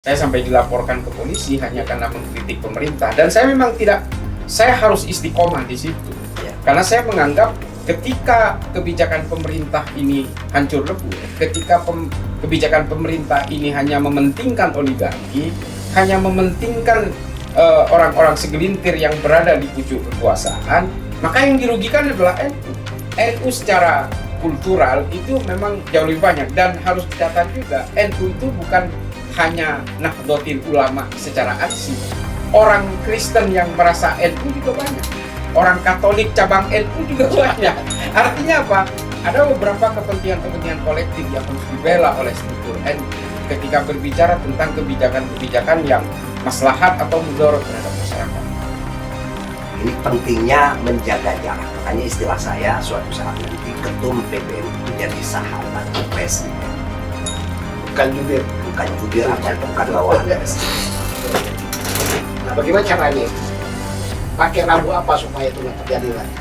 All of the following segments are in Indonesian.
Saya sampai dilaporkan ke polisi hanya karena mengkritik pemerintah, dan saya memang tidak, saya harus istiqomah di situ. Karena saya menganggap ketika kebijakan pemerintah ini hancur lebur, ketika kebijakan pemerintah ini hanya mementingkan oligarki, hanya mementingkan orang-orang segelintir yang berada di pucuk kekuasaan, maka yang dirugikan adalah NU. NU secara kultural itu memang jauh lebih banyak, dan harus dicatat juga NU itu bukan hanya Nahdlatul Ulama secara aksi. Orang Kristen yang merasa NU juga banyak. Orang Katolik cabang NU juga banyak. Artinya apa? Ada beberapa kepentingan kolektif yang harus dibela oleh struktur NU ketika berbicara tentang kebijakan-kebijakan yang maslahat atau mudarat terhadap masyarakat. Ini pentingnya menjaga jarak. Makanya istilah saya suatu saat nanti ketum PBNU menjadi sahabat presiden. Bukan jubir bukan bawahan presiden. Nah, bagaimana caranya? Pakai rambu apa supaya itu nggak terjadi lagi?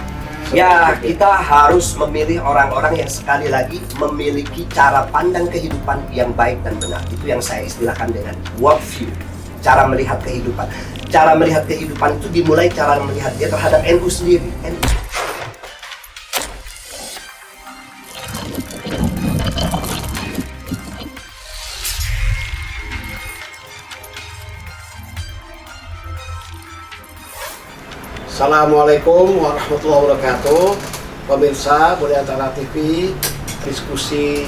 Ya, kita harus memilih orang-orang yang sekali lagi memiliki cara pandang kehidupan yang baik dan benar. Itu yang saya istilahkan dengan worldview, cara melihat kehidupan. Cara melihat kehidupan itu dimulai cara melihat dia terhadap NU sendiri. Assalamualaikum warahmatullahi wabarakatuh. Pemirsa Budiantara TV, diskusi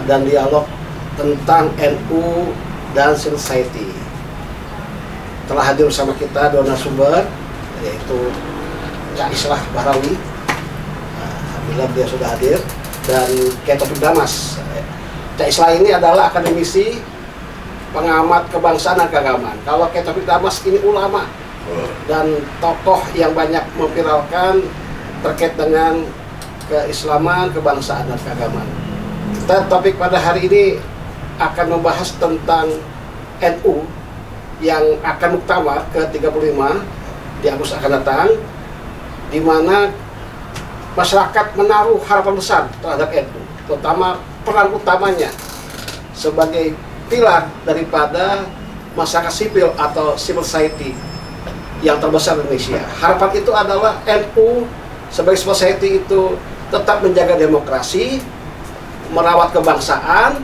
dan dialog tentang NU dan civil society. Telah hadir bersama kita dua narasumber, yaitu Cak Islah Bahrawi, alhamdulillah dia sudah hadir, dan Kiai Taufik Damas. Cak Islah ini adalah akademisi, pengamat kebangsaan dan keagamaan. Kalau Kiai Taufik Damas ini ulama dan tokoh yang banyak memviralkan terkait dengan keislaman, kebangsaan, dan keagamaan. Kita topik pada hari ini akan membahas tentang NU yang akan muktamar ke-35 di Agustus akan datang, di mana masyarakat menaruh harapan besar terhadap NU, terutama peran utamanya sebagai pilar daripada masyarakat sipil atau civil society yang terbesar di Indonesia. Harapan itu adalah NU sebagai civil society itu tetap menjaga demokrasi, merawat kebangsaan,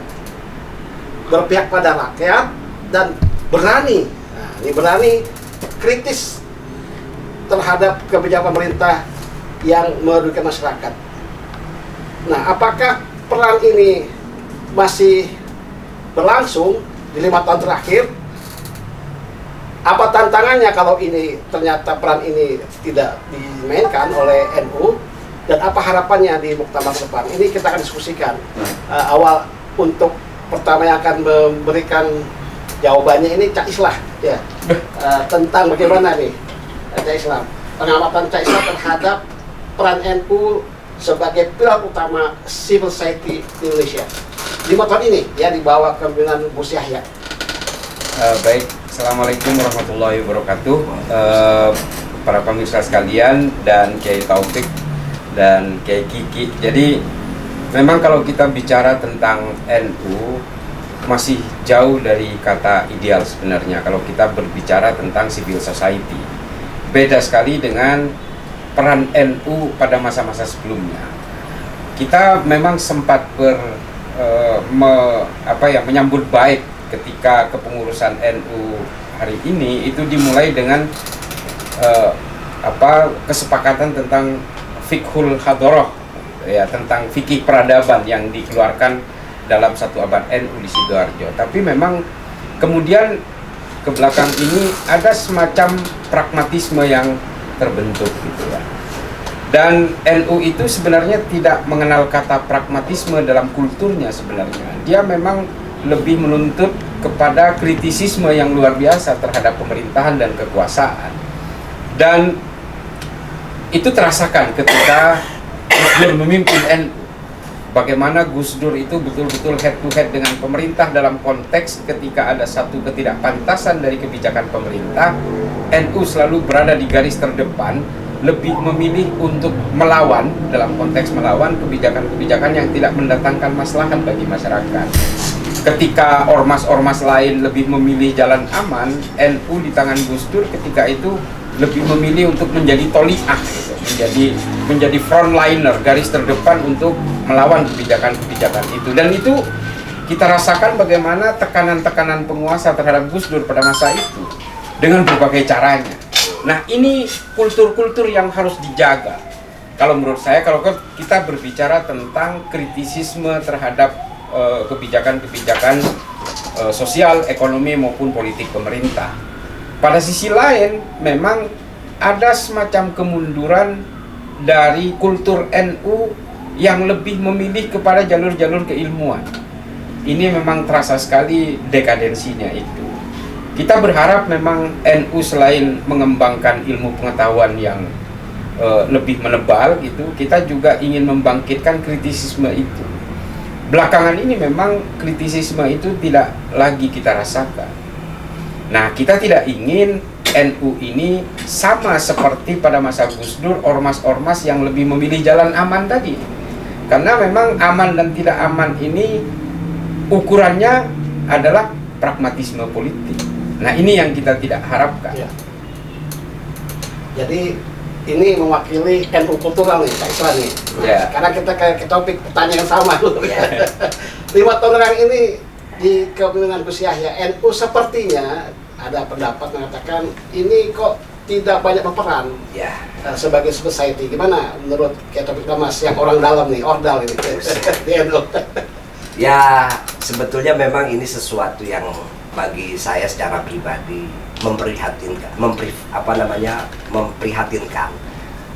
berpihak pada rakyat, dan berani, berani kritis terhadap kebijakan pemerintah yang merugikan masyarakat. Nah, apakah peran ini masih berlangsung di 5 tahun terakhir? Apa tantangannya kalau ini ternyata peran ini tidak dimainkan oleh NU, dan apa harapannya di muktamar depan? Ini kita akan diskusikan. Awal untuk pertama yang akan memberikan jawabannya ini Cak Islah, ya, tentang bagaimana nih Cak Islah, pengamatan Cak Islah terhadap peran NU sebagai pilar utama civil society di Indonesia 5 tahun ini, ya, di bawah kepemimpinan Gus Yahya. Baik, Assalamualaikum warahmatullahi wabarakatuh. Para pemirsa sekalian dan Kiai Taufik dan Kiai Kiki. Jadi memang kalau kita bicara tentang NU masih jauh dari kata ideal sebenarnya kalau kita berbicara tentang civil society. Beda sekali dengan peran NU pada masa-masa sebelumnya. Kita memang sempat menyambut baik ketika kepengurusan NU hari ini itu dimulai dengan kesepakatan tentang fiqhul hadoroh, ya, tentang fikih peradaban yang dikeluarkan dalam satu abad NU di Sidoarjo. Tapi memang kemudian ke belakang ini ada semacam pragmatisme yang terbentuk gitu ya. Dan NU itu sebenarnya tidak mengenal kata pragmatisme dalam kulturnya sebenarnya. Dia memang lebih menuntut kepada kritisisme yang luar biasa terhadap pemerintahan dan kekuasaan. Dan itu terasakan ketika Gus Dur memimpin NU. Bagaimana Gus Dur itu betul-betul head to head dengan pemerintah dalam konteks ketika ada satu ketidakpantasan dari kebijakan pemerintah, NU selalu berada di garis terdepan, lebih memilih untuk melawan, dalam konteks melawan kebijakan-kebijakan yang tidak mendatangkan maslahat bagi masyarakat. ketika ormas-ormas lain lebih memilih jalan aman, NU di tangan Gus Dur ketika itu lebih memilih untuk menjadi toliah, gitu. menjadi frontliner, garis terdepan untuk melawan kebijakan-kebijakan itu. Dan itu kita rasakan bagaimana tekanan-tekanan penguasa terhadap Gus Dur pada masa itu dengan berbagai caranya. Nah, ini kultur-kultur yang harus dijaga. Kalau menurut saya, kalau kita berbicara tentang kritisisme terhadap kebijakan-kebijakan sosial, ekonomi maupun politik pemerintah. Pada sisi lain, memang ada semacam kemunduran dari kultur NU yang lebih memilih kepada jalur-jalur keilmuan. Ini memang terasa sekali dekadensinya itu. Kita berharap memang NU selain mengembangkan ilmu pengetahuan yang lebih menebal gitu, kita juga ingin membangkitkan kritisisme itu. Belakangan ini memang kritisisme itu tidak lagi kita rasakan. Nah, kita tidak ingin NU ini sama seperti pada masa Gus Dur, ormas-ormas yang lebih memilih jalan aman tadi. Karena memang aman dan tidak aman ini ukurannya adalah pragmatisme politik. Nah, ini yang kita tidak harapkan. Ya. Jadi ini mewakili NU kultural nih, Pak Iswan nih. Ya. Karena kita ke topik pertanyaan sama dulu. Ya. 5 tahun yang ini di kepemimpinan Gus Yahya, NU sepertinya ada pendapat mengatakan ini kok tidak banyak berperan Ya. Sebagai society. Gimana menurut topik Mas yang orang dalam nih, ordal ini di NU? Ya, sebetulnya memang ini sesuatu yang bagi saya secara pribadi memprihatinkan.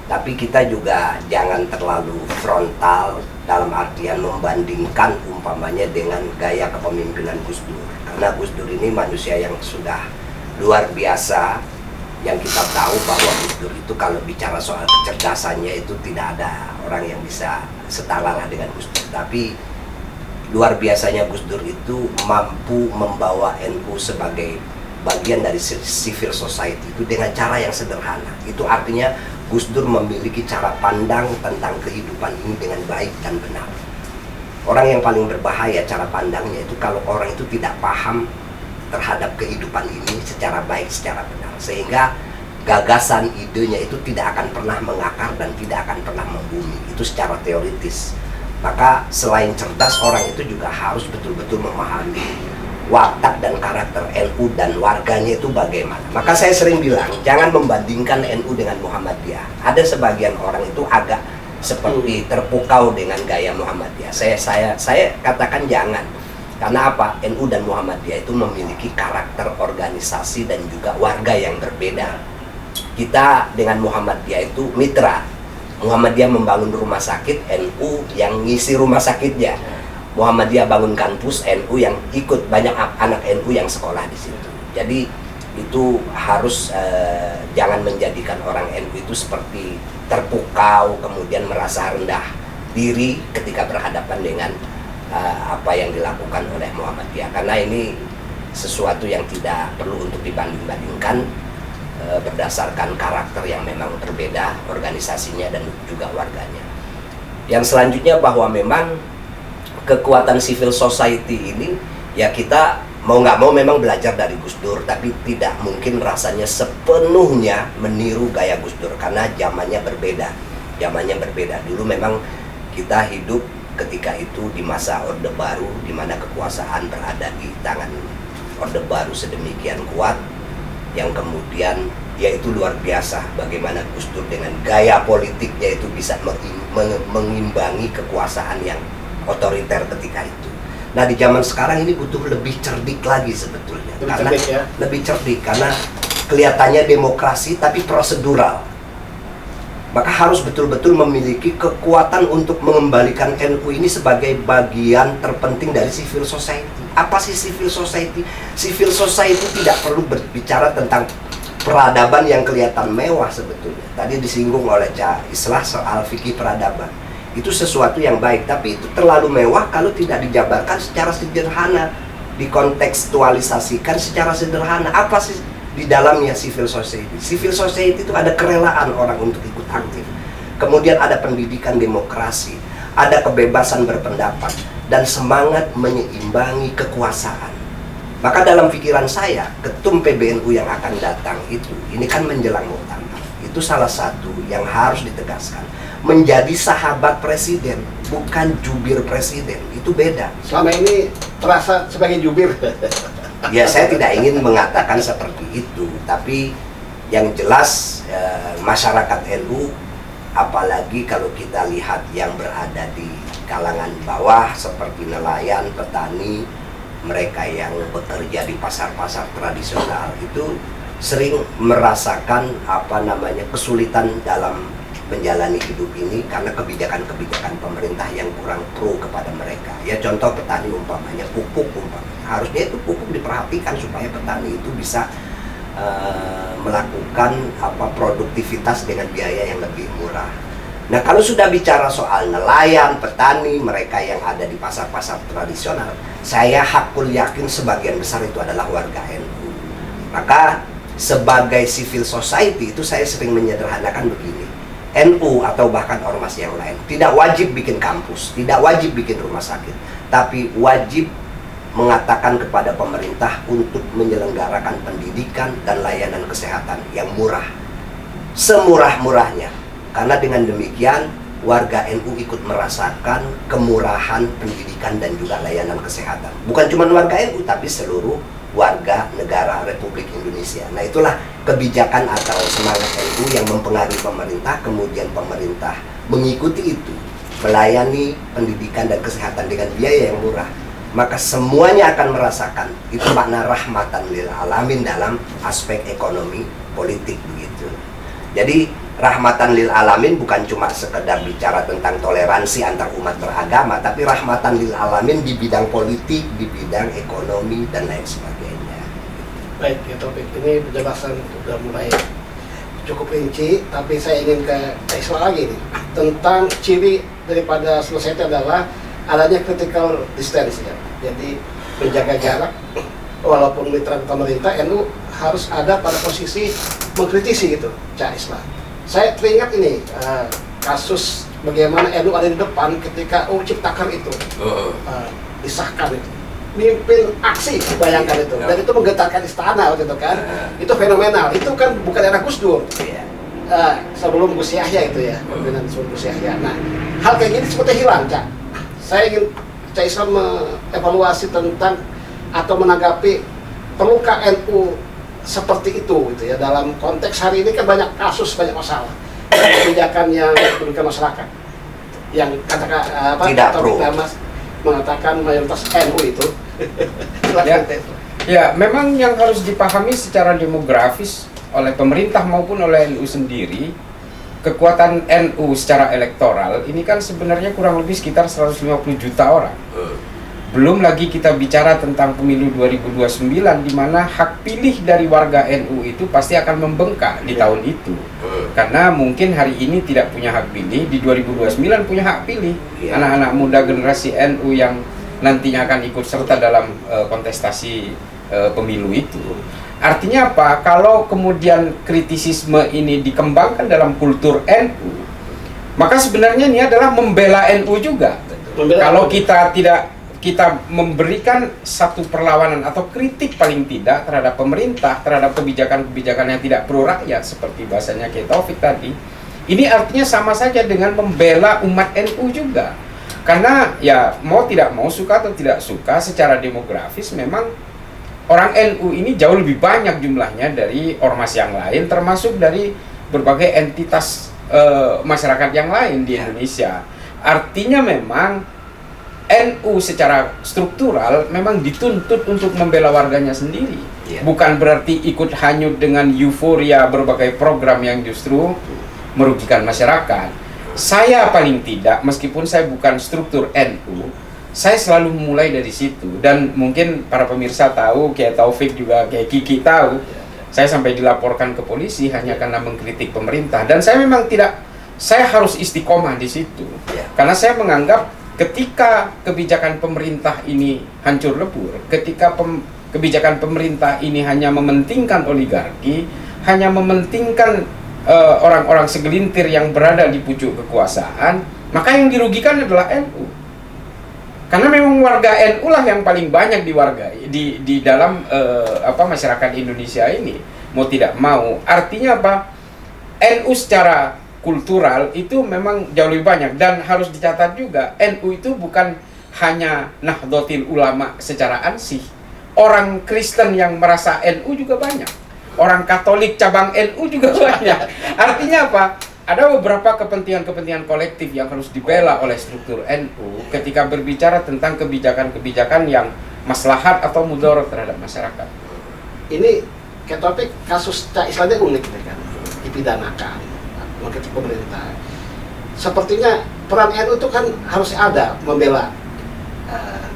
Tapi kita juga jangan terlalu frontal dalam artian membandingkan umpamanya dengan gaya kepemimpinan Gus Dur. Karena Gus Dur ini manusia yang sudah luar biasa, yang kita tahu bahwa Gus Dur itu kalau bicara soal kecerdasannya itu tidak ada orang yang bisa setara lah dengan Gus Dur. Tapi luar biasanya Gus Dur itu mampu membawa NU sebagai bagian dari civil society itu dengan cara yang sederhana. Itu artinya Gus Dur memiliki cara pandang tentang kehidupan ini dengan baik dan benar. Orang yang paling berbahaya cara pandangnya itu kalau orang itu tidak paham terhadap kehidupan ini secara baik, secara benar. Sehingga gagasan idenya itu tidak akan pernah mengakar dan tidak akan pernah membumi. Itu secara teoritis. Maka selain cerdas, orang itu juga harus betul-betul memahami watak dan karakter NU dan warganya itu bagaimana. Maka saya sering bilang, jangan membandingkan NU dengan Muhammadiyah. Ada sebagian orang itu agak seperti terpukau dengan gaya Muhammadiyah. Saya katakan jangan. Karena apa? NU dan Muhammadiyah itu memiliki karakter organisasi dan juga warga yang berbeda. Kita dengan Muhammadiyah itu mitra. Muhammadiyah membangun rumah sakit, NU yang ngisi rumah sakitnya. Muhammadiyah bangun kampus, NU yang ikut, banyak anak NU yang sekolah di situ. Jadi itu harus jangan menjadikan orang NU itu seperti terpukau, kemudian merasa rendah diri ketika berhadapan dengan apa yang dilakukan oleh Muhammadiyah. Karena ini sesuatu yang tidak perlu untuk dibanding-bandingkan berdasarkan karakter yang memang berbeda, organisasinya dan juga warganya. Yang selanjutnya bahwa memang kekuatan civil society ini ya kita mau nggak mau memang belajar dari Gus Dur, tapi tidak mungkin rasanya sepenuhnya meniru gaya Gus Dur karena zamannya berbeda. Dulu memang kita hidup ketika itu di masa Orde Baru, di mana kekuasaan berada di tangan Orde Baru sedemikian kuat, yang kemudian yaitu luar biasa bagaimana Gus Dur dengan gaya politiknya itu bisa mengimbangi kekuasaan yang otoriter ketika itu. Nah, di zaman sekarang ini butuh lebih cerdik lagi sebetulnya. Lebih cerdik karena kelihatannya demokrasi tapi prosedural. Maka harus betul-betul memiliki kekuatan untuk mengembalikan NU ini sebagai bagian terpenting dari civil society. Apa sih civil society? Civil society tidak perlu berbicara tentang peradaban yang kelihatan mewah sebetulnya. Tadi disinggung oleh Cak Islah soal fikih peradaban. Itu sesuatu yang baik, tapi itu terlalu mewah kalau tidak dijabarkan secara sederhana, dikontekstualisasikan secara sederhana. Apa sih di dalamnya civil society? Civil society itu ada kerelaan orang untuk ikut aktif. Kemudian ada pendidikan demokrasi, ada kebebasan berpendapat, dan semangat menyeimbangi kekuasaan. Maka dalam pikiran saya, ketum PBNU yang akan datang itu, ini kan menjelang muktamar, itu salah satu yang harus ditegaskan. Menjadi sahabat presiden, bukan jubir presiden, itu beda. Selama ini terasa sebagai jubir. Ya, saya tidak ingin mengatakan seperti itu, tapi yang jelas masyarakat NU, apalagi kalau kita lihat yang berada di kalangan bawah seperti nelayan, petani, mereka yang bekerja di pasar-pasar tradisional itu sering merasakan kesulitan dalam menjalani hidup ini karena kebijakan-kebijakan pemerintah yang kurang pro kepada mereka. Ya contoh petani umpamanya pupuk harusnya itu pupuk diperhatikan supaya petani itu bisa melakukan produktivitas dengan biaya yang lebih murah. Nah, kalau sudah bicara soal nelayan, petani, mereka yang ada di pasar-pasar tradisional, saya hakul yakin sebagian besar itu adalah warga NU. Maka sebagai civil society itu saya sering menyederhanakan begini. NU atau bahkan ormas yang lain tidak wajib bikin kampus, tidak wajib bikin rumah sakit, tapi wajib mengatakan kepada pemerintah untuk menyelenggarakan pendidikan dan layanan kesehatan yang murah, semurah-murahnya. Karena dengan demikian warga NU ikut merasakan kemurahan pendidikan dan juga layanan kesehatan. Bukan cuma warga NU, tapi seluruh warga negara Republik Indonesia. Nah, itulah kebijakan atau semangat NU yang mempengaruhi pemerintah, kemudian pemerintah mengikuti itu, melayani pendidikan dan kesehatan dengan biaya yang murah. Maka semuanya akan merasakan itu makna rahmatan lil alamin dalam aspek ekonomi politik begitu. Jadi rahmatan lil alamin bukan cuma sekedar bicara tentang toleransi antar umat beragama, tapi rahmatan lil alamin di bidang politik, di bidang ekonomi dan lain sebagainya. Baik, ya Taufik, ini penjelasan sudah mulai cukup rinci, tapi saya ingin ke Isma lagi nih tentang ciri daripada selesai itu adalah adanya critical distance ya. Jadi menjaga jarak, walaupun mitra pemerintah, NU harus ada pada posisi mengkritisi gitu, Cak Isma. Saya teringat ini kasus bagaimana NU ada di depan ketika Ciptaker itu disahkan itu, mimpin aksi, bayangkan itu, dan itu menggetarkan istana waktu itu kan, itu fenomenal. Itu kan bukan era Gus Dur, sebelum Gus Yahya itu ya, pimpinan sebelum Gus Yahya. Nah, hal kayak gini seperti hilang, Cak. Saya ingin Cak Islam mengevaluasi tentang atau menanggapi perlukah NU seperti itu gitu ya, dalam konteks hari ini kan banyak kasus, banyak masalah kebijakan yang merugikan masyarakat yang katakan tidak pro. Mas mengatakan mayoritas NU itu ya memang yang harus dipahami secara demografis oleh pemerintah maupun oleh NU sendiri, kekuatan NU secara elektoral ini kan sebenarnya kurang lebih sekitar 150 juta orang. Belum lagi kita bicara tentang pemilu 2029 di mana hak pilih dari warga NU itu pasti akan membengkak di tahun itu. Karena mungkin hari ini tidak punya hak pilih, di 2029 punya hak pilih. Anak-anak muda generasi NU yang nantinya akan ikut serta dalam kontestasi pemilu itu. Artinya apa? Kalau kemudian kritisisme ini dikembangkan dalam kultur NU, maka sebenarnya ini adalah membela NU juga. Kalau kita memberikan satu perlawanan atau kritik paling tidak terhadap pemerintah, terhadap kebijakan-kebijakan yang tidak pro rakyat seperti bahasanya Kiai Taufik tadi, ini artinya sama saja dengan membela umat NU juga. Karena ya mau tidak mau, suka atau tidak suka, secara demografis memang orang NU ini jauh lebih banyak jumlahnya dari ormas yang lain, termasuk dari berbagai entitas masyarakat yang lain di Indonesia. Artinya memang NU secara struktural memang dituntut untuk membela warganya sendiri. Bukan berarti ikut hanyut dengan euforia berbagai program yang justru merugikan masyarakat. Saya paling tidak, meskipun saya bukan struktur NU, saya selalu memulai dari situ. Dan mungkin para pemirsa tahu, kayak Taufik juga, kayak Kiki tahu, saya sampai dilaporkan ke polisi hanya karena mengkritik pemerintah. Dan saya memang tidak, saya harus istiqomah di situ. Karena saya menganggap ketika kebijakan pemerintah ini hancur lebur, ketika kebijakan pemerintah ini hanya mementingkan oligarki, hanya mementingkan orang-orang segelintir yang berada di pucuk kekuasaan, maka yang dirugikan adalah NU. Karena memang warga NU lah yang paling banyak di dalam masyarakat Indonesia ini, mau tidak mau. Artinya apa? NU secara kultural itu memang jauh lebih banyak, dan harus dicatat juga NU itu bukan hanya Nahdlatul Ulama secara ansih. Orang Kristen yang merasa NU juga banyak. Orang Katolik cabang NU juga banyak. Artinya apa? Ada beberapa kepentingan-kepentingan kolektif yang harus dibela oleh struktur NU ketika berbicara tentang kebijakan-kebijakan yang maslahat atau mudarat terhadap masyarakat. Ini kayak topik kasus Cak Islamnya unik kan, dipidanakan mungkin pemerintah. Sepertinya peran NU itu kan harus ada membela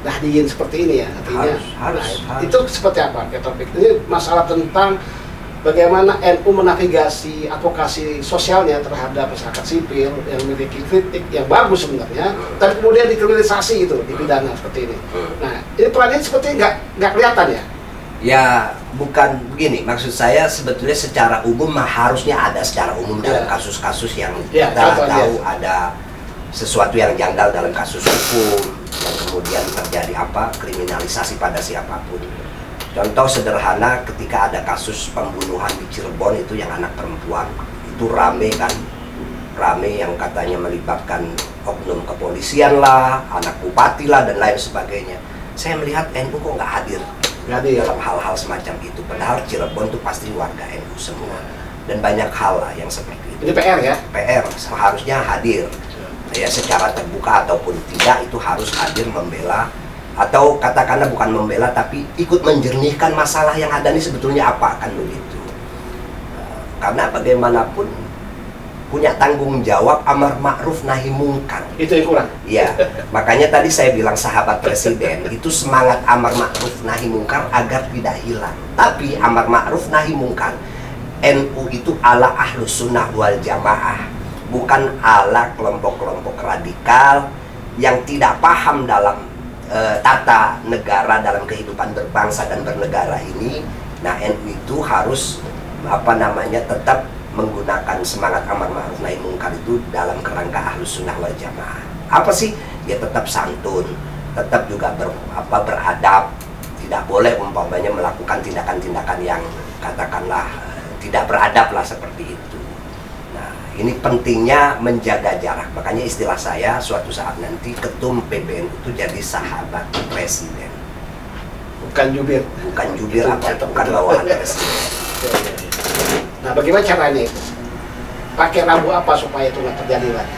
Nahdliyin seperti ini ya, artinya harus. Itu seperti apa kayak topik ini, masalah tentang bagaimana NU menavigasi advokasi sosialnya terhadap masyarakat sipil yang memiliki kritik yang bagus sebenarnya, tapi kemudian dikriminalisasi itu, dipidana seperti ini. Nah, ini perannya seperti nggak kelihatan ya? Ya, bukan begini. Maksud saya sebetulnya secara umum harusnya ada secara umum dalam kasus-kasus yang kita tahu ada sesuatu yang janggal dalam kasus hukum, yang kemudian terjadi kriminalisasi pada siapapun. Contoh sederhana, ketika ada kasus pembunuhan di Cirebon itu yang anak perempuan, itu rame yang katanya melibatkan oknum kepolisian lah, anak bupati lah, dan lain sebagainya. Saya melihat NU kok nggak hadir dalam hal-hal semacam itu. Padahal Cirebon itu pasti warga NU semua, dan banyak hal lah yang seperti itu. Ini PR ya? PR seharusnya hadir, ya secara terbuka ataupun tidak, itu harus hadir membela, atau katakanlah bukan membela tapi ikut menjernihkan masalah yang ada ini sebetulnya apa, kan begitu. Karena bagaimanapun punya tanggung jawab amar ma'ruf nahi mungkar. Itu yang kurang. Iya, makanya tadi saya bilang sahabat presiden itu semangat amar ma'ruf nahi mungkar agar tidak hilang. Tapi amar ma'ruf nahi mungkar NU itu ala ahlus sunnah wal jamaah, bukan ala kelompok-kelompok radikal yang tidak paham dalam tata negara, dalam kehidupan berbangsa dan bernegara ini. Nah, NU itu harus tetap menggunakan semangat amar ma'ruf nahi mungkar itu dalam kerangka ahlus sunnah wal jamaah. Apa sih? Ya tetap santun, tetap juga beradab, tidak boleh umpamanya melakukan tindakan-tindakan yang katakanlah tidak beradab lah, seperti itu. Nah, ini pentingnya menjaga jarak. Makanya istilah saya suatu saat nanti ketum PBNU itu jadi sahabat presiden. Bukan jubir. Bukan jubir bukan bawahan presiden. Nah, bagaimana caranya itu? Pakai rambu apa supaya itu nggak terjadi lagi?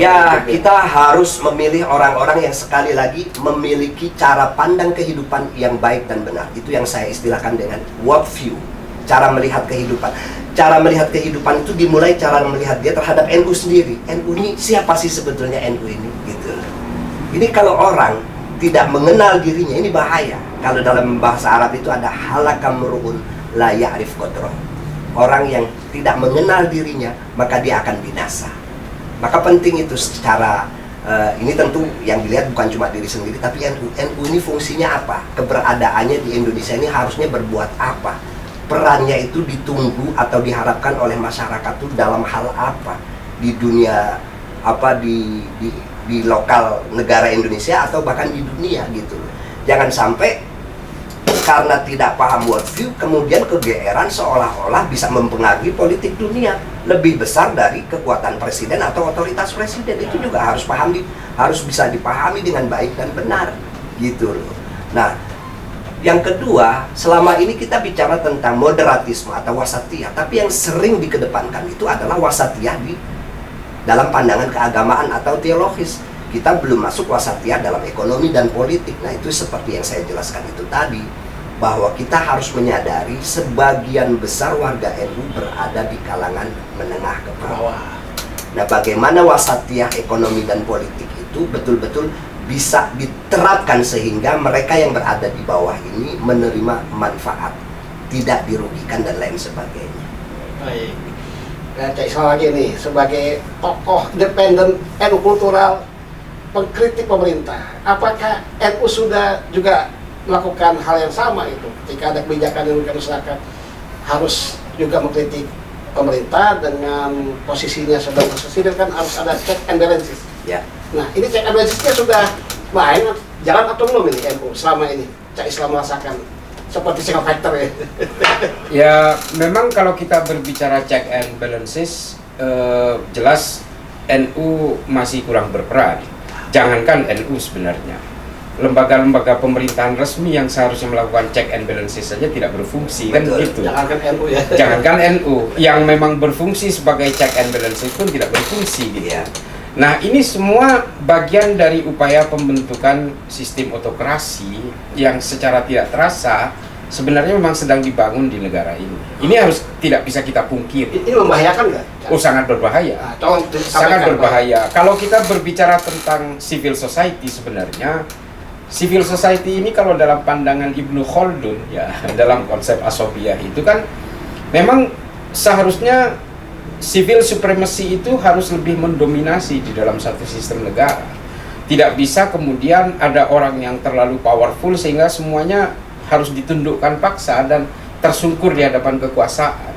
Ya, kita harus memilih orang-orang yang sekali lagi memiliki cara pandang kehidupan yang baik dan benar. Itu yang saya istilahkan dengan worldview, cara melihat kehidupan. Cara melihat kehidupan itu dimulai cara melihat dia terhadap NU sendiri. NU ini siapa sih sebetulnya NU ini? Gitu. Ini kalau orang tidak mengenal dirinya, ini bahaya. Kalau dalam bahasa Arab itu ada halakamru'un la ya'rif qadra. Orang yang tidak mengenal dirinya, maka dia akan binasa. Maka penting itu secara ini tentu yang dilihat bukan cuma diri sendiri, tapi NU ini fungsinya apa? Keberadaannya di Indonesia ini harusnya berbuat apa? Perannya itu ditunggu atau diharapkan oleh masyarakat itu dalam hal apa? Di dunia di lokal negara Indonesia atau bahkan di dunia gitu. Jangan sampai karena tidak paham worldview kemudian kegeeran seolah-olah bisa mempengaruhi politik dunia lebih besar dari kekuatan presiden atau otoritas presiden. Itu juga harus bisa dipahami dengan baik dan benar gitu loh. Nah, yang kedua, selama ini kita bicara tentang moderatisme atau wasatiyah, tapi yang sering dikedepankan itu adalah wasatiyah di dalam pandangan keagamaan atau teologis. Kita belum masuk wasatiyah dalam ekonomi dan politik. Nah, itu seperti yang saya jelaskan itu tadi, bahwa kita harus menyadari sebagian besar warga NU berada di kalangan menengah ke bawah. Nah, bagaimana wasatiyah ekonomi dan politik itu betul-betul bisa diterapkan sehingga mereka yang berada di bawah ini menerima manfaat, tidak dirugikan dan lain sebagainya. Baik. Nah, Cak Islam lagi nih, sebagai tokoh independen NU kultural, pengkritik pemerintah, apakah NU sudah juga melakukan hal yang sama itu? Ketika ada kebijakan yang merugikan masyarakat, harus juga mengkritik pemerintah dengan posisinya sebagai presiden, kan harus ada check and balances. Ya. Nah, ini check and balancesnya sudah main jalan atau belum ini NU selama ini? Cak Islam merasakan seperti single factor ya. Ya, memang kalau kita berbicara check and balances, jelas NU masih kurang berperan. Jangankan NU sebenarnya, lembaga-lembaga pemerintahan resmi yang seharusnya melakukan check and balances saja tidak berfungsi. Kan Betul. gitu. Jangankan NU ya. Jangankan NU yang memang berfungsi sebagai check and balances pun tidak berfungsi gitu. Iya. Nah, ini semua bagian dari upaya pembentukan sistem otokrasi yang secara tidak terasa sebenarnya memang sedang dibangun di negara ini. Ini harus tidak bisa kita pungkiri. Ini membahayakan nggak? Oh, sangat berbahaya. Nah, tolong Sangat disampaikan, berbahaya. Kalau kita berbicara tentang civil society sebenarnya, civil society ini kalau dalam pandangan Ibnu Khaldun ya, dalam konsep asobiyah itu kan memang seharusnya civil supremacy itu harus lebih mendominasi di dalam satu sistem negara. Tidak bisa kemudian ada orang yang terlalu powerful sehingga semuanya harus ditundukkan paksa dan tersungkur di hadapan kekuasaan.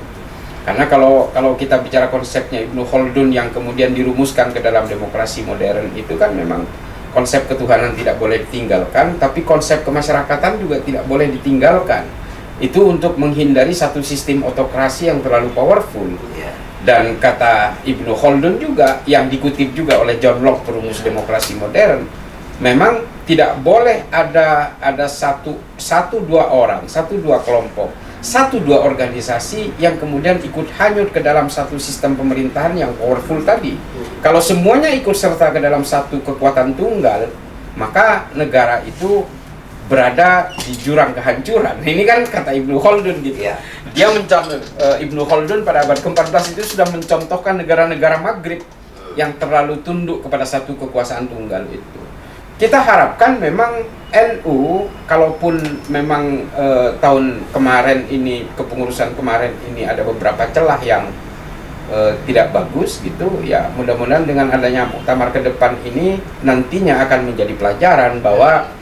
Karena kalau kita bicara konsepnya Ibnu Khaldun yang kemudian dirumuskan ke dalam demokrasi modern itu kan memang konsep ketuhanan tidak boleh ditinggalkan, tapi konsep kemasyarakatan juga tidak boleh ditinggalkan. Itu untuk menghindari satu sistem otokrasi yang terlalu powerful. Ya. Dan kata Ibnu Khaldun juga yang dikutip juga oleh John Locke perumus demokrasi modern, memang tidak boleh ada satu dua orang, satu dua kelompok, satu dua organisasi yang kemudian ikut hanyut ke dalam satu sistem pemerintahan yang powerful tadi. Kalau semuanya ikut serta ke dalam satu kekuatan tunggal, maka negara itu berada di jurang kehancuran. Ini kan kata Ibnu Khaldun gitu. Iya. Dia Ibnu Khaldun pada abad ke-14 itu sudah mencontohkan negara-negara Maghrib yang terlalu tunduk kepada satu kekuasaan tunggal itu. Kita harapkan memang NU, kalaupun memang tahun kemarin ini, kepengurusan kemarin ini ada beberapa celah yang tidak bagus gitu, ya mudah-mudahan dengan adanya muktamar ke depan ini nantinya akan menjadi pelajaran bahwa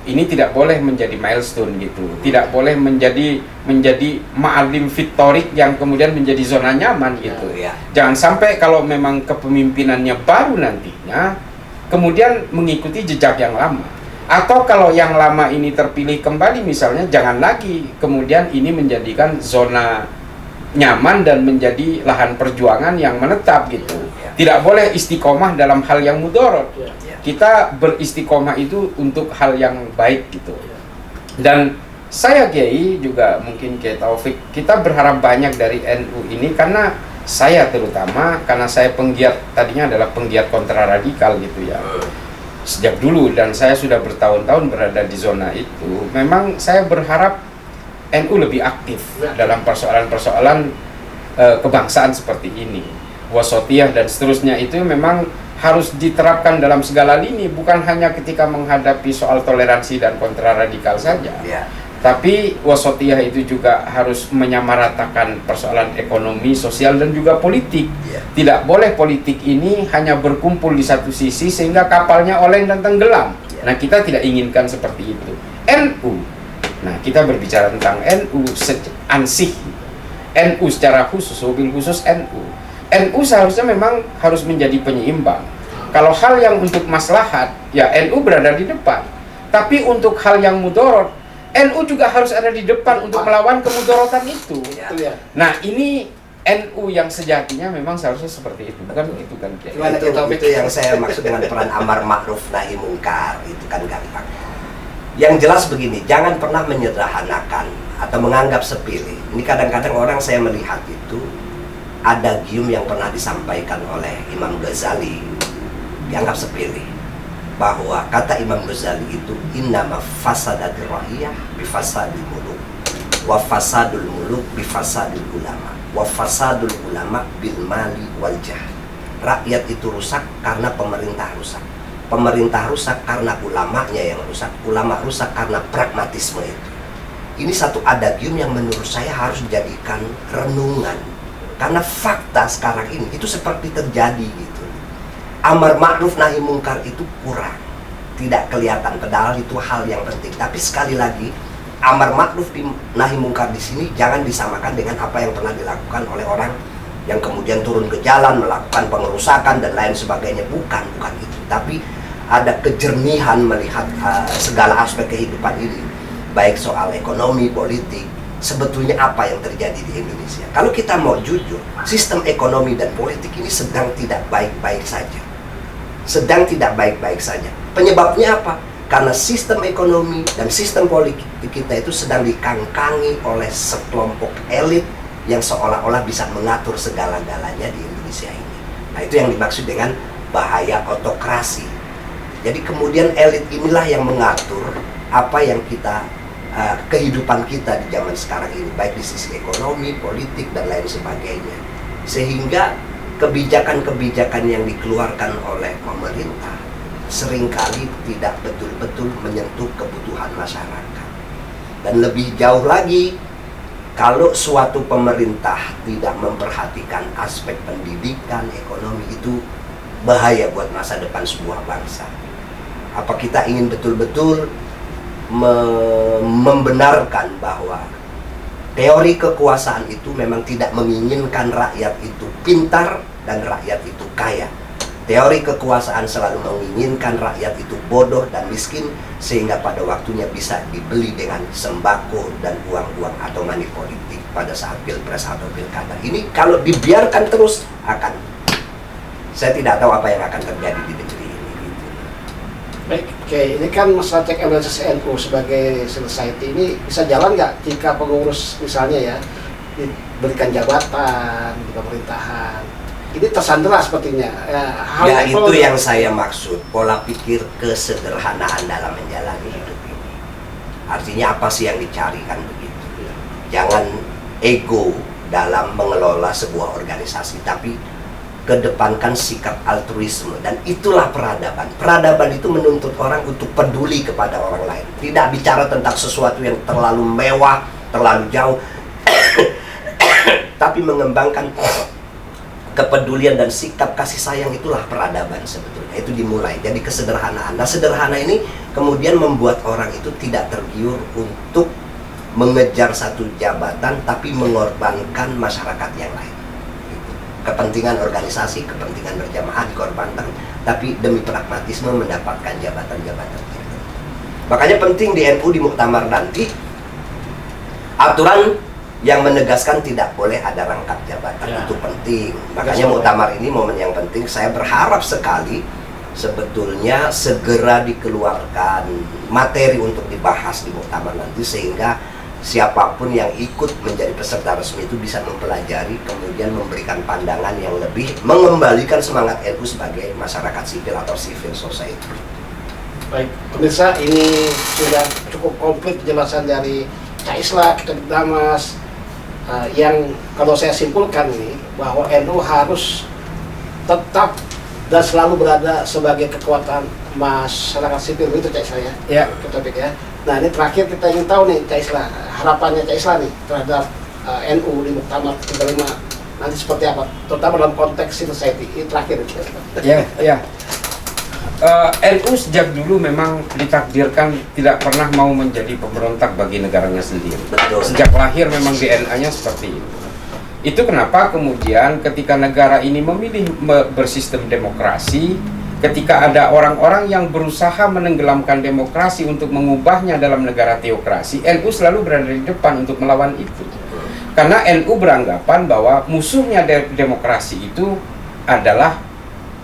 ini tidak boleh menjadi milestone gitu, tidak boleh menjadi ma'alim fitorik yang kemudian menjadi zona nyaman gitu. Ya. Jangan sampai kalau memang kepemimpinannya baru nantinya kemudian mengikuti jejak yang lama, atau kalau yang lama ini terpilih kembali misalnya, jangan lagi kemudian ini menjadikan zona nyaman dan menjadi lahan perjuangan yang menetap gitu. Tidak boleh istiqomah dalam hal yang mudorot. Kita beristiqomah itu untuk hal yang baik gitu. Dan saya Kiai juga mungkin Kiai Taufik, kita berharap banyak dari NU ini karena saya terutama, karena saya penggiat, tadinya adalah penggiat kontraradikal gitu ya. Sejak dulu, dan saya sudah bertahun-tahun berada di zona itu, memang saya berharap NU lebih aktif dalam persoalan-persoalan kebangsaan seperti ini. Wasatiyah dan seterusnya itu memang harus diterapkan dalam segala lini, bukan hanya ketika menghadapi soal toleransi dan kontraradikal saja. Ya. Tapi wasatiyah itu juga harus menyamaratakan persoalan ekonomi, sosial, dan juga politik. Ya. Tidak boleh politik ini hanya berkumpul di satu sisi sehingga kapalnya oleng dan tenggelam. Ya. Nah, kita tidak inginkan seperti itu. NU, nah kita berbicara tentang NU ansih, NU secara khusus, mobil khusus NU. NU seharusnya memang harus menjadi penyeimbang. Kalau hal yang untuk maslahat, ya NU berada di depan. Tapi untuk hal yang mudorot, NU juga harus ada di depan untuk melawan kemudorotan itu. Ya. Nah, ini NU yang sejatinya memang seharusnya seperti itu, bukan begitu kan? Gimana, Itu yang saya maksud dengan peran amar ma'ruf nahi mungkar, itu kan gampang. Yang jelas begini, jangan pernah menyederhanakan atau menganggap sepele. Ini kadang-kadang orang saya melihat itu ada gium yang pernah disampaikan oleh Imam Ghazali dianggap sepele, bahwa kata Imam Ghazali itu innama fasadatir ra'iyah bifasadil muluk wa fasadul muluk bifasadil ulama wa fasadul ulama bil mali wal jah. Rakyat itu rusak karena pemerintah rusak, pemerintah rusak karena ulamanya yang rusak, ulama rusak karena pragmatisme itu. Ini satu adagium yang menurut saya harus dijadikan renungan. Karena fakta sekarang ini itu seperti terjadi gitu. Amar ma'ruf nahi mungkar itu kurang, tidak kelihatan, padahal itu hal yang penting. Tapi sekali lagi, amar ma'ruf nahi mungkar di sini jangan disamakan dengan apa yang pernah dilakukan oleh orang yang kemudian turun ke jalan melakukan pengerusakan dan lain sebagainya. Bukan itu, tapi ada kejernihan melihat segala aspek kehidupan ini, baik soal ekonomi, politik. Sebetulnya apa yang terjadi di Indonesia? Kalau kita mau jujur, sistem ekonomi dan politik ini sedang tidak baik-baik saja. Penyebabnya apa? Karena sistem ekonomi dan sistem politik kita itu sedang dikangkangi oleh sekelompok elit yang seolah-olah bisa mengatur segala-galanya di Indonesia ini. Nah, itu yang dimaksud dengan bahaya autokrasi. Jadi kemudian elit inilah yang mengatur apa yang kita kehidupan kita di zaman sekarang ini, baik di sisi ekonomi, politik, dan lain sebagainya. Sehingga kebijakan-kebijakan yang dikeluarkan oleh pemerintah seringkali tidak betul-betul menyentuh kebutuhan masyarakat. Dan lebih jauh lagi, kalau suatu pemerintah tidak memperhatikan aspek pendidikan, ekonomi, itu bahaya buat masa depan sebuah bangsa. Apa kita ingin betul-betul membenarkan bahwa teori kekuasaan itu memang tidak menginginkan rakyat itu pintar dan rakyat itu kaya. Teori kekuasaan selalu menginginkan rakyat itu bodoh dan miskin, sehingga pada waktunya bisa dibeli dengan sembako dan uang-uang atau money politik pada saat pilpres atau pilkada. Ini kalau dibiarkan terus saya tidak tahu apa yang akan terjadi di negeri ini. Baik, oke, ini kan masalah check and balances NU sebagai society ini bisa jalan nggak jika pengurus misalnya ya diberikan jabatan di pemerintahan? Ini tersandera sepertinya. Ya, itu yang saya maksud, pola pikir kesederhanaan dalam menjalani hidup ini. Artinya apa sih yang dicari kan begitu. Jangan ego dalam mengelola sebuah organisasi, tapi kedepankan sikap altruisme, dan itulah peradaban. Peradaban itu menuntut orang untuk peduli kepada orang lain. Tidak bicara tentang sesuatu yang terlalu mewah, terlalu jauh, tapi mengembangkan kepedulian dan sikap kasih sayang. Itulah peradaban sebetulnya. Itu dimulai. Jadi kesederhanaan. Nah, sederhana ini kemudian membuat orang itu tidak tergiur untuk mengejar satu jabatan, tapi mengorbankan masyarakat yang lain. Kepentingan organisasi, kepentingan berjamaah dikorbankan, tapi demi pragmatisme mendapatkan jabatan-jabatan tertentu. Makanya penting di NU di muktamar nanti aturan yang menegaskan tidak boleh ada rangkap jabatan. Ya. Itu penting. Makanya muktamar ini momen yang penting. Saya berharap sekali sebetulnya segera dikeluarkan materi untuk dibahas di muktamar nanti, sehingga siapapun yang ikut menjadi peserta resmi itu bisa mempelajari, kemudian memberikan pandangan yang lebih, mengembalikan semangat NU sebagai masyarakat sipil atau civil society. Baik, pemirsa, ini sudah cukup komplit penjelasan dari Cak Islah, Kak Damas, yang kalau saya simpulkan ini bahwa NU harus tetap dan selalu berada sebagai kekuatan masyarakat sipil, itu Cak Islah ya? Ya. Topik ya. Nah, ini terakhir kita ingin tahu nih Cak Islah, harapannya Cak Islah nih terhadap NU di Muktamar 35 nanti seperti apa, terutama dalam konteks civil society. Ini terakhir. Ya. NU sejak dulu memang ditakdirkan tidak pernah mau menjadi pemberontak bagi negaranya sendiri. Betul. Sejak lahir memang DNA-nya seperti itu. Itu kenapa kemudian ketika negara ini memilih bersistem demokrasi, ketika ada orang-orang yang berusaha menenggelamkan demokrasi untuk mengubahnya dalam negara teokrasi, NU selalu berada di depan untuk melawan itu. Karena NU beranggapan bahwa musuhnya demokrasi itu adalah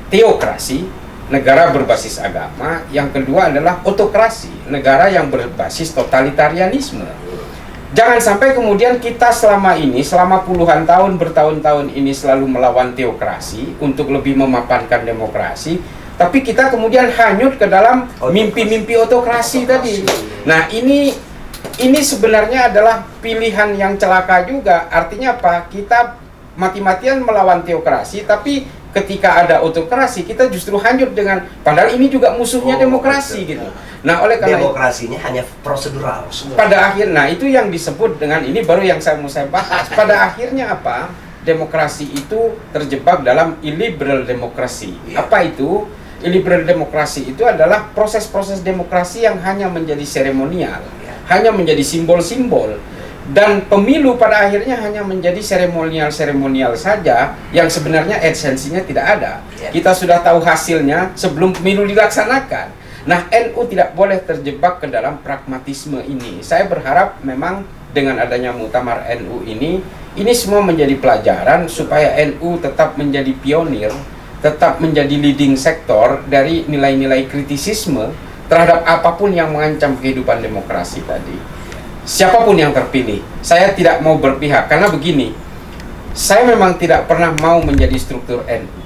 teokrasi, negara berbasis agama. Yang kedua adalah otokrasi, negara yang berbasis totalitarianisme. Jangan sampai kemudian kita selama puluhan tahun, bertahun-tahun ini selalu melawan teokrasi untuk lebih memapankan demokrasi, tapi kita kemudian hanyut ke dalam mimpi-mimpi otokrasi tadi. Nah, ini sebenarnya adalah pilihan yang celaka juga. Artinya apa? Kita mati-matian melawan teokrasi, tapi ketika ada otokrasi kita justru hanyut dengan, padahal ini juga musuhnya demokrasi gitu. Nah, oleh karena demokrasinya hanya prosedural. Pada akhirnya, itu yang disebut dengan, ini baru yang saya mau bahas. Pada akhirnya apa? Demokrasi itu terjebak dalam illiberal demokrasi. Apa itu? Illiberal demokrasi itu adalah proses-proses demokrasi yang hanya menjadi seremonial, hanya menjadi simbol-simbol. Dan pemilu pada akhirnya hanya menjadi seremonial saja yang sebenarnya esensinya tidak ada. Kita sudah tahu hasilnya sebelum pemilu dilaksanakan. Nah, NU tidak boleh terjebak ke dalam pragmatisme ini. Saya berharap memang dengan adanya Muktamar NU ini semua menjadi pelajaran supaya NU tetap menjadi pionir, tetap menjadi leading sektor dari nilai-nilai kritisisme terhadap apapun yang mengancam kehidupan demokrasi tadi. Siapapun yang terpilih, saya tidak mau berpihak karena begini, saya memang tidak pernah mau menjadi struktur NU.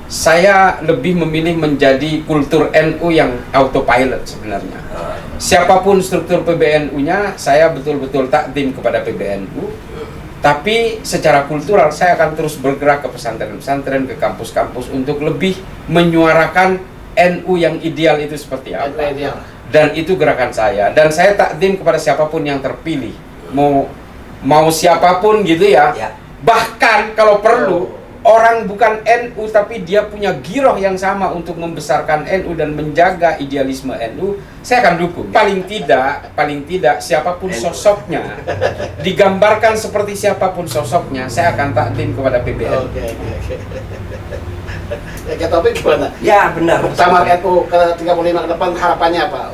Saya lebih memilih menjadi kultur NU yang autopilot sebenarnya. Siapapun struktur PBNU-nya, saya betul-betul takdim kepada PBNU. Tapi secara kultural saya akan terus bergerak ke pesantren-pesantren, ke kampus-kampus untuk lebih menyuarakan NU yang ideal itu seperti apa. Dan itu gerakan saya. Dan saya takdim kepada siapapun yang terpilih. Mau siapapun gitu ya. Bahkan kalau perlu orang bukan NU tapi dia punya giroh yang sama untuk membesarkan NU dan menjaga idealisme NU, saya akan dukung. Paling tidak siapapun sosoknya digambarkan seperti siapapun sosoknya, saya akan takdim kepada PBNU. Oke. Ya, Topik gimana? Ya, benar. Muktamar NU ke-35 ke depan harapannya apa?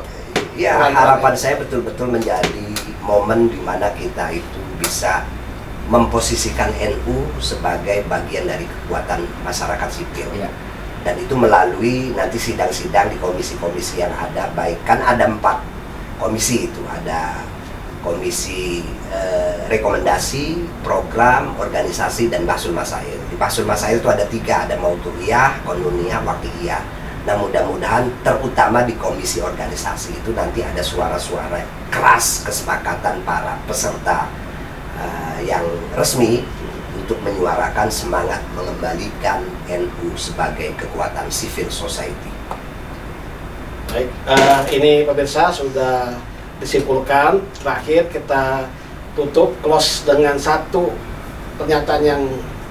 Ya, harapan saya betul-betul menjadi momen di mana kita itu bisa memposisikan NU sebagai bagian dari kekuatan masyarakat sipil. Ya. Dan itu melalui nanti sidang-sidang di komisi-komisi yang ada, baik kan ada 4 komisi itu, ada komisi rekomendasi, program, organisasi, dan Bahsul Masail. Di Bahsul Masail itu ada 3, ada Maudu'iyah, Qanuniyah, Waqi'iyah. Nah, mudah-mudahan terutama di komisi organisasi itu nanti ada suara-suara keras kesepakatan para peserta yang resmi untuk menyuarakan semangat mengembalikan NU sebagai kekuatan civil society. Baik, ini pemirsa sudah disimpulkan. Terakhir kita tutup close dengan satu pernyataan yang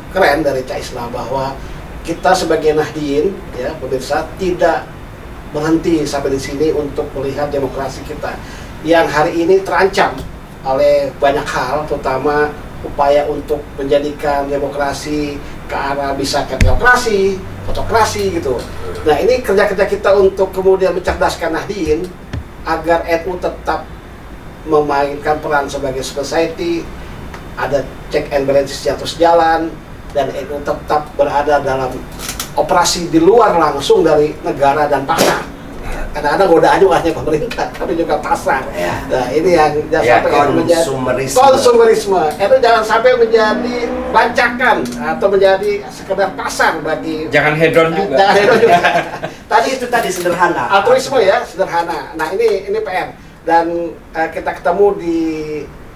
keren dari Cak Islah, bahwa kita sebagai Nahdien, ya pemirsa, tidak berhenti sampai di sini untuk melihat demokrasi kita yang hari ini terancam oleh banyak hal, terutama upaya untuk menjadikan demokrasi ke arah bisa ke teokrasi, otokrasi gitu. Nah, ini kerja-kerja kita untuk kemudian mencerdaskan Nahdien agar NU tetap memainkan peran sebagai society, ada check and balances yang terus jalan, dan NU tetap berada dalam operasi di luar langsung dari negara dan pasar. Kadang-kadang godaan juga hanya pemerintah, tapi juga pasar. Nah, ini yang jangan sampai konsumerisme. Itu jangan sampai menjadi bancakan atau menjadi sekedar pasar bagi. Jangan hedon juga. Jangan hedon juga. Tadi sederhana. Altruisme ya, sederhana. Nah, ini PR. Dan kita ketemu di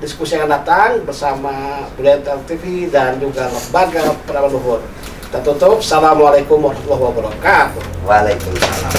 diskusi yang datang bersama Budaya TV dan juga lembaga Penama Luhur. Kita tutup. Assalamualaikum warahmatullahi wabarakatuh. Waalaikumsalam.